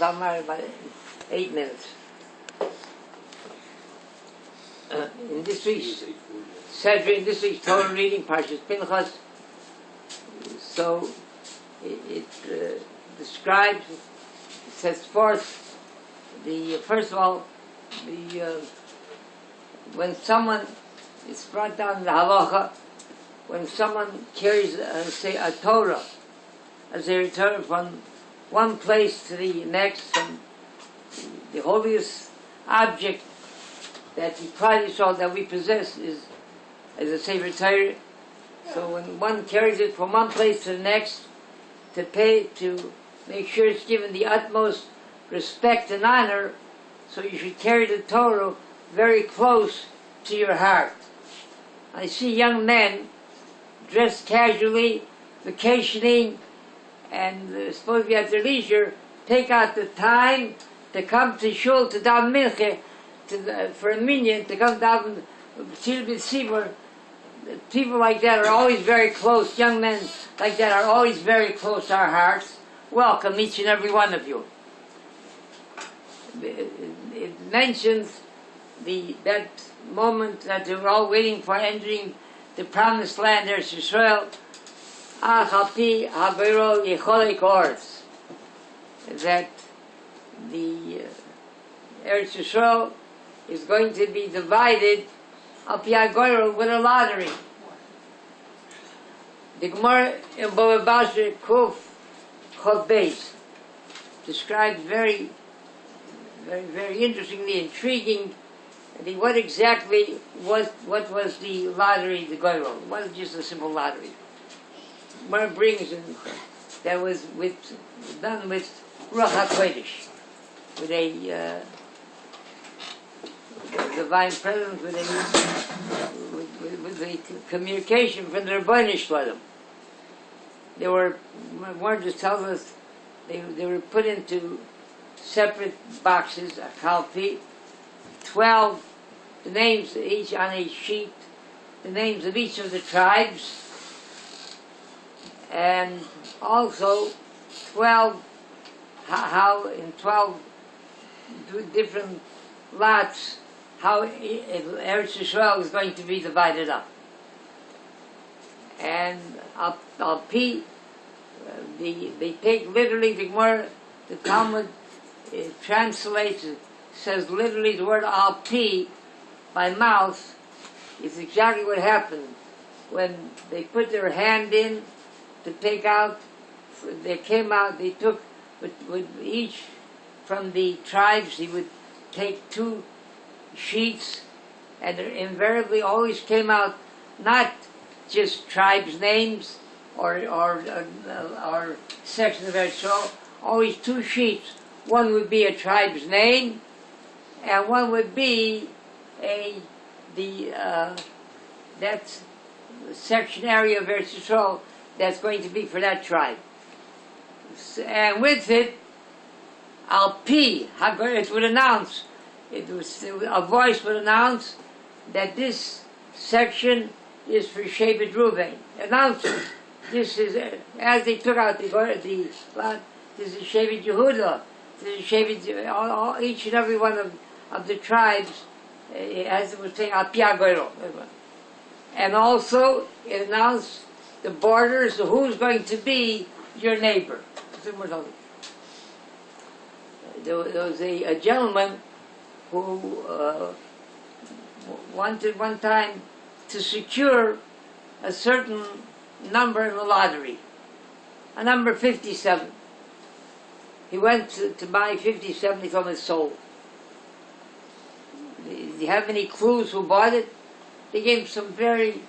somewhere about 8 minutes. In this week's Torah reading, Parshas Pinchas, so it describes, it sets forth first of all, when someone, it's brought down in the halacha, when someone carries, say, a Torah, as they return from one place to the next, from the holiest object that the Klal Yisrael that we possess is a Sefer Torah. So when one carries it from one place to the next, to make sure it's given the utmost respect and honor, so you should carry the Torah very close to your heart. I see young men dressed casually, vacationing, and supposed to be at their leisure, take out the time to come to shul to daven mincha, for a minyan, to come down to the people like that are always very close. Young men like that are always very close to our hearts. Welcome, each and every one of you. It mentions that moment that they were all waiting for entering the promised land, Eretz Yisrael. That the Eretz Yisrael is going to be divided up Yagoyro with a lottery. The Gemara in Bava Basra Kuf Chov Beis describes very, very, very interestingly, intriguing, what exactly was the lottery, the Goyro. It wasn't just a simple lottery. Gemara brings in that was done with Ruach HaKodesh, with a divine presence, with a communication from the Rabbi Shalom. They were, one just tells us, they were put into separate boxes, a kalfi, 12, the names each on a sheet, the names of each of the tribes, and also 12, how in 12 different lots, how Eretz Yisrael is going to be divided up. And Al-Pi, they take literally the Gemara, the Talmud translates it, says literally the word Al-Pi by mouth is exactly what happened when they put their hand in to take out. They came out, they took with each from the tribes, he would take 2 sheets, and there invariably always came out not just tribes' names or sections of Eretz Yisrael, always 2 sheets. One would be a tribe's name, and one would be that section area of Eretz Yisrael that's going to be for that tribe. And with it, Al-Pi, it would announce, a voice would announce that this section is for Shevet Ruvain. Announce it. This is, as they took out the lot, this is Shevet Yehuda, this is Shevet, each and every one of the tribes, as it was saying, Al-Pi HaGoyro. And also, it announced the borders of who's going to be your neighbor. There was a gentleman who wanted one time to secure a certain number in the lottery, a number 57. He went to buy 57, he told him it's sold. Do you have any clues who bought it? They gave him some very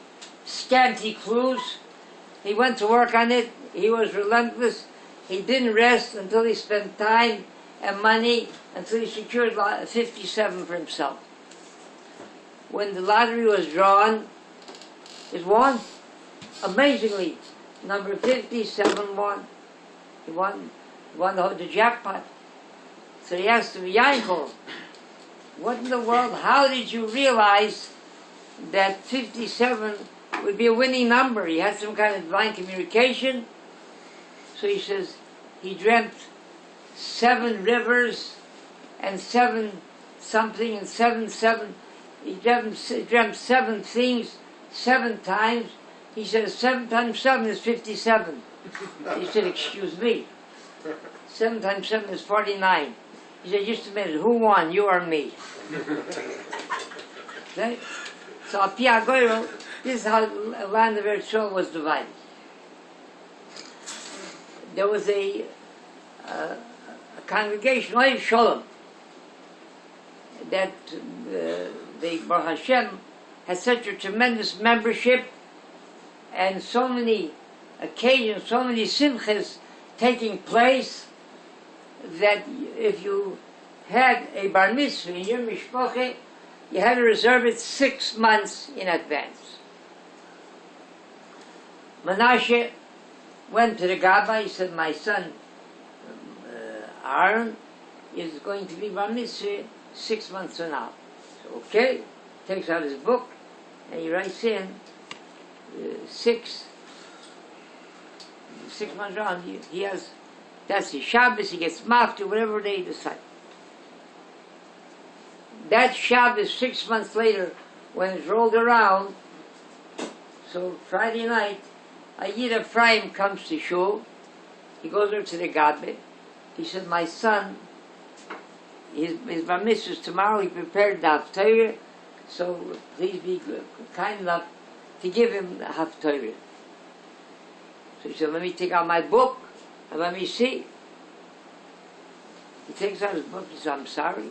scanty clues. He went to work on it. He was relentless. He didn't rest until he spent time and money until he secured 57 for himself. When the lottery was drawn, it won. Amazingly, number 57 won. He won the jackpot. So he asked him, Yankel, what in the world, how did you realize that 57 would be a winning number? He had some kind of divine communication. So he says, he dreamt 7 rivers and 7 something and 7. He dreamt 7 things 7 times. He said 7 times 7 is 57. He said, excuse me. 7 times 7 is 49. He said, just a minute, who won, you or me? Okay? So Al Pi HaGoyrel, this is how the land of Eretz Yisrael was divided. There was a congregation, Ohev Sholem, that the Baruch Hashem has such a tremendous membership and so many occasions, so many simchas taking place that if you had a bar mitzvah in your mishpoche, you had to reserve it 6 months in advance. Menashe went to the Gabbai. He said, my son Aaron is going to be bar mitzvah 6 months from now. So, okay, takes out his book and he writes in 6 months around. He has, that's his Shabbos. He gets mafta, whatever they decide. That Shabbos 6 months later, when it's rolled around, so Friday night, a Yid Ephraim comes to shul. He goes over to the Gabbai. He said, my son, his bar mitzvah is tomorrow. He prepared the haftarah, so please be kind enough to give him the haftarah. So he said, let me take out my book and let me see. He takes out his book. He said, I'm sorry.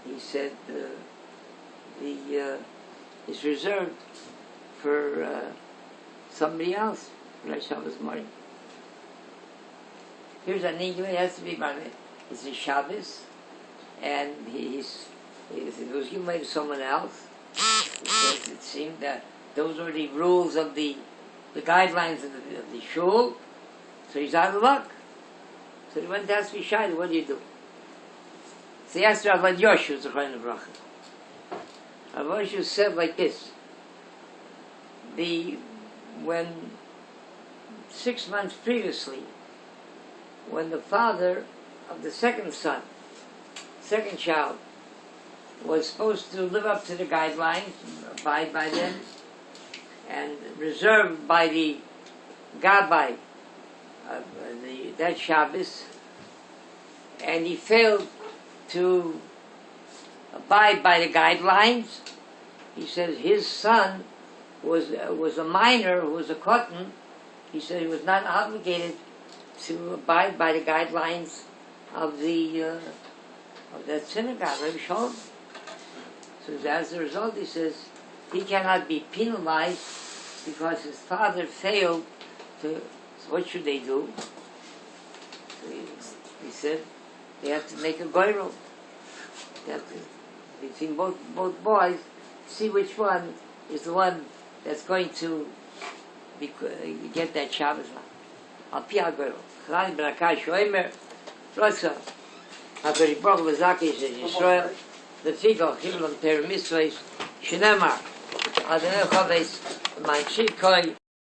He said, it's reserved for somebody else. Right Shabbos morning. Here's an English. It has to be it's a Shabbos, and it was given away to someone else because it seemed that those were the rules of the guidelines of the shul. So he's out of luck. So he went to ask Fishbain, what do you do? So he asked Rabbi Yoshu, Zechariah Bracha. Rabbi Yoshu said like this: when 6 months previously, when the father of the second child, was supposed to live up to the guidelines, abide by them, and reserved by the Gabbai that Shabbos, and he failed to abide by the guidelines. He says his son was a minor who was a cotton. He said he was not obligated to abide by the guidelines of that synagogue, Rabbi Shalom. So as a result, he says he cannot be penalized because his father failed to. So what should they do? So he said they have to make a goyrel. They have to, between both boys, see which one is the one that's going to get that Shabbos. Al Pi HaGoyrel. Chani B'Rakai Shoimer. Rotsa. HaKadosh Baruch Hu V'Zakei Shel Yisrael. Lefigo Chivlon Per Mitzvahs. Shnemar. Adonai Chaves. Mein Shikoi.